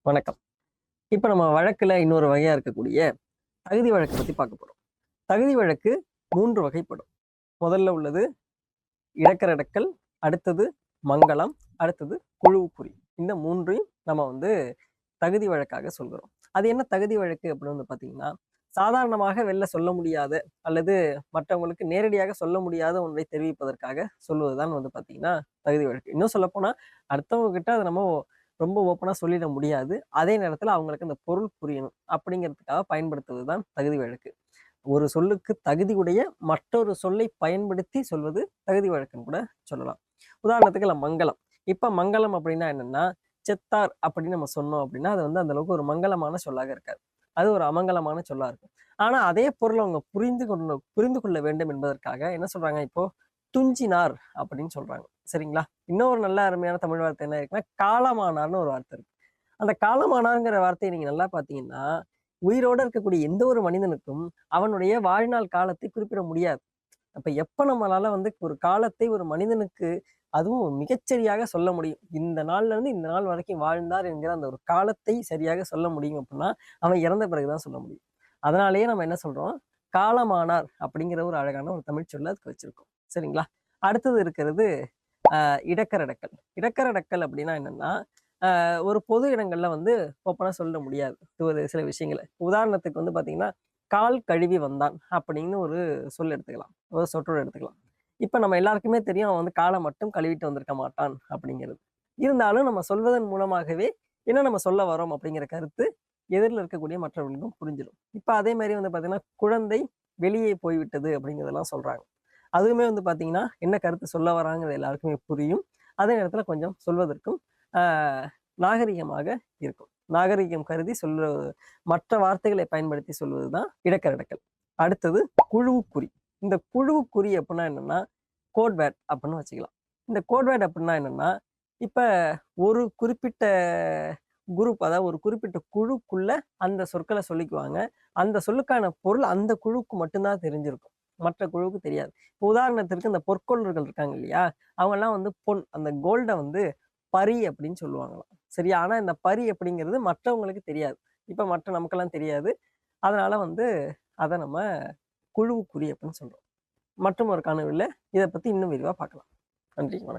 வணக்கம். இப்ப நம்ம வழக்குல இன்னொரு வகையா இருக்கக்கூடிய தகுதி வழக்கு பத்தி பார்க்க போறோம். தகுதி வழக்கு 3 வகைப்படும். முதல்ல உள்ளது இடக்கரடக்கல், அடுத்தது மங்களம், அடுத்தது குழுவுக்குறி. இந்த 3யும் நம்ம தகுதி வழக்காக சொல்கிறோம். அது என்ன தகுதி வழக்கு அப்படின்னு பார்த்தீங்கன்னா, சாதாரணமாக வெளில சொல்ல முடியாத அல்லது மற்றவங்களுக்கு நேரடியாக சொல்ல முடியாத ஒன்றை தெரிவிப்பதற்காக சொல்வதுதான் பார்த்தீங்கன்னா தகுதி வழக்கு. இன்னும் சொல்லப்போனா அடுத்தவங்க கிட்ட அத நம்ம ரொம்ப ஓப்பனா சொல்லிட முடியாது. அதே நேரத்துல அவங்களுக்கு அந்த பொருள் புரியணும் அப்படிங்கிறதுக்காக பயன்படுத்துவது தான் தகுதி வழக்கு. ஒரு சொல்லுக்கு தகுதி உடைய மற்றொரு சொல்லை பயன்படுத்தி சொல்வது தகுதி வழக்குன்னு கூட சொல்லலாம். உதாரணத்துக்கு மங்களம். இப்ப மங்களம் அப்படின்னா என்னன்னா, செத்தார் அப்படின்னு நம்ம சொன்னோம் அப்படின்னா, அது அந்த அளவுக்கு ஒரு மங்களமான சொல்லாக இருக்காது. அது ஒரு அமங்கலமான சொல்லா இருக்கும். ஆனா அதே பொருள அவங்க புரிந்து கொள்ள வேண்டும் என்பதற்காக என்ன சொல்றாங்க இப்போ, துஞ்சினார் அப்படின்னு சொல்றாங்க. சரிங்களா? இன்னொரு நல்ல அருமையான தமிழ் வார்த்தை என்ன இருக்குன்னா, காலமானார்ன்னு ஒரு வார்த்தை இருக்கு. அந்த காலமானார்ங்கிற வார்த்தையை நீங்க நல்லா பார்த்தீங்கன்னா, உயிரோட இருக்கக்கூடிய எந்த ஒரு மனிதனுக்கும் அவனுடைய வாழ்நாள் காலத்தை குறிப்பிட முடியாது. அப்ப எப்ப நம்மளால ஒரு காலத்தை ஒரு மனிதனுக்கு அதுவும் மிகச்சரியாக சொல்ல முடியும். இந்த நாள்ல இருந்து இந்த நாள் வரைக்கும் வாழ்ந்தார் என்கிற அந்த ஒரு காலத்தை சரியாக சொல்ல முடியும் அப்படின்னா, அவன் இறந்த பிறகு தான் சொல்ல முடியும். அதனாலேயே நம்ம என்ன சொல்றோம், காலமானார் அப்படிங்கிற ஒரு அழகான ஒரு தமிழ் சொல்ல அதுக்கு வச்சிருக்கோம். சரிங்களா? அடுத்தது இருக்கிறது இடக்கரடக்கல். இடக்கரடக்கல் அப்படின்னா என்னன்னா, ஒரு பொது இடங்கள்ல ஓப்பனா சொல்ல முடியாது. ஒரு சில விஷயங்கள. உதாரணத்துக்கு பார்த்தீங்கன்னா, "கால் கழுவி வந்தான்" அப்படின்னு ஒரு சொல் எடுத்துக்கலாம். ஒரு சொற்றொடர் எடுத்துக்கலாம். இப்ப நம்ம எல்லாருக்குமே தெரியும், அவன் கால மட்டும் கழுவிட்டு வந்திருக்க மாட்டான் அப்படிங்கிறது. இருந்தாலும் நம்ம சொல்வதன் மூலமாகவே என்ன நம்ம சொல்ல வரோம் அப்படிங்கிற கருத்து எதிர்ல இருக்கக்கூடிய மற்றவர்களுக்கும் புரிஞ்சிடும். இப்ப அதே மாரி பார்த்தீங்கன்னா, "குழந்தை வெளியே போய்விட்டது" அப்படிங்கிறதெல்லாம் சொல்றாங்க. அதுவுமே பார்த்தீங்கன்னா, என்ன கருத்து சொல்ல வராங்கறது எல்லாருக்குமே புரியும். அதே நேரத்துல கொஞ்சம் சொல்வதற்கும் ஆ நாகரிகமாக இருக்கும். நாகரிகம் கருதி மற்ற வார்த்தைகளை பயன்படுத்தி சொல்வதுதான் இடக்கரடக்கல். அடுத்தது குழுவுக்குறி. இந்த குழுவுக்குறி அப்படின்னா என்னன்னா, கோட் வேர்ட் அப்படின்னு வச்சுக்கலாம். இந்த கோட் வேர்ட் அப்படின்னா என்னன்னா, இப்ப ஒரு குறிப்பிட்ட குரூப், அதாவது ஒரு குறிப்பிட்ட குழுக்குள்ள அந்த சொற்கள சொல்லிக்குவாங்க. அந்த சொல்லுக்கான பொருள் அந்த குழுவுக்கு மட்டும் தான் தெரிஞ்சிருக்கும். மற்ற குழுவுக்கு தெரியாது. உதாரணத்திற்கு இந்த பொற்கொல்லர்கள் இருக்காங்க இல்லையா? அவங்கலாம் பொன் அந்த கோல்ட பரி அப்படின்னு சொல்லுவாங்களாம். சரியா? ஆனா இந்த பரி அப்படிங்கிறது மற்றவங்களுக்கு தெரியாது. இப்ப மற்ற நமக்கெல்லாம் தெரியாது. அதனால அத நம்ம குழுவுக்குறி அப்படின்னு சொல்றோம். மற்றும் ஒரு காணொளியில இத பத்தி இன்னும் விரிவா பார்க்கலாம். நன்றி, வணக்கம்.